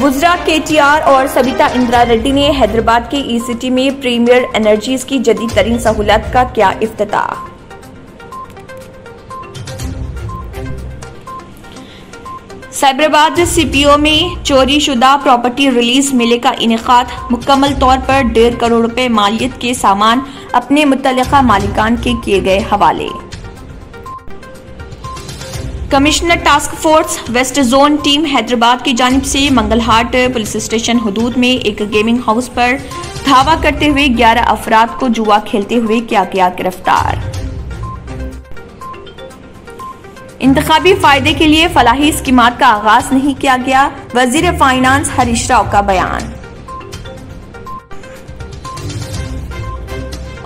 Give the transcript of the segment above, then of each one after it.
वुज़रा KTR और सविता इंदिरा रेड्डी ने हैदराबाद के E-सिटी में प्रीमियर एनर्जीज की जदीद तरीन सहूलत का किया इफ्तिताह। साइबराबाद CPO में चोरी शुदा प्रॉपर्टी रिलीज मेले का इनेकाद। मुकम्मल तौर पर 1.5 करोड़ रुपए मालियत के सामान अपने मुतल्लिका मालिकान के किए गए हवाले। Commissioner task force west zone team Hyderabad की जानिब से मंगलहाट पुलिस स्टेशन हुदूद में एक गेमिंग हाउस पर धावा करते हुए 11 अफराद को जुआ खेलते हुए किया गया गिरफ्तार। इंतखाबी फायदे के लिए फलाही स्कीमात का आगाज नहीं किया गया, वजीर फाइनेंस हरीश राव का बयान।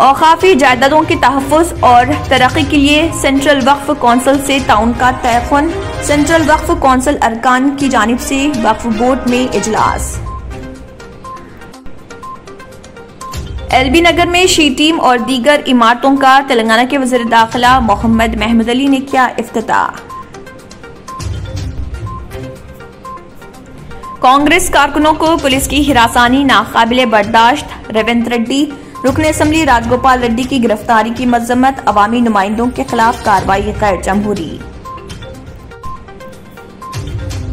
औकाफी जायदादों के तहफ़्फ़ुज़ और तरक्की के लिए सेंट्रल वक्फ कौंसिल से ताउन का तयक़ुन। सेंट्रल वक्फ कौंसिल अरकान की जानिब से वक्फ बोर्ड में इजलास। LB नगर में शी टीम और दीगर इमारतों का तेलंगाना के वज़ीर दाखिला मोहम्मद महमूद अली ने किया इफ्तिताह। कांग्रेस कारकुनों को पुलिस की हिरासानी नाकाबिले बर्दाश्त। रेवंत रेड्डी रुकन असम्बली राजगोपाल रेड्डी की गिरफ्तारी की मजम्मत। अवामी नुमाइंदों के खिलाफ कार्रवाई गैर जमहूरी।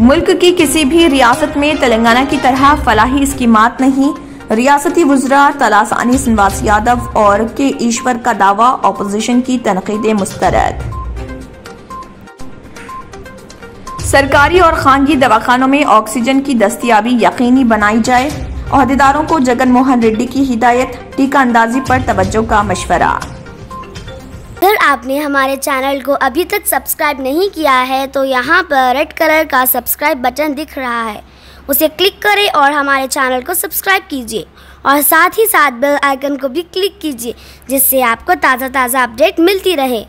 मुल्क की किसी भी रियासत में तेलंगाना की तरह फलाही स्कीमात नहीं। रियासती वुज़रा तलासानी श्रीनिवास यादव और के ईश्वर का दावा। ऑपोजिशन की तनकीदें मुस्तरद। सरकारी और खानगी दवाखानों में ऑक्सीजन की दस्तयाबी यकीनी बनाई जाए। ओहदेदारों को जगन मोहन रेड्डी की हिदायत। टीका अंदाजी पर तवज्जो का मशवरा। अगर आपने हमारे चैनल को अभी तक सब्सक्राइब नहीं किया है तो यहाँ पर रेड कलर का सब्सक्राइब बटन दिख रहा है, उसे क्लिक करें और हमारे चैनल को सब्सक्राइब कीजिए और साथ ही साथ बेल आइकन को भी क्लिक कीजिए, जिससे आपको ताज़ा अपडेट मिलती रहे।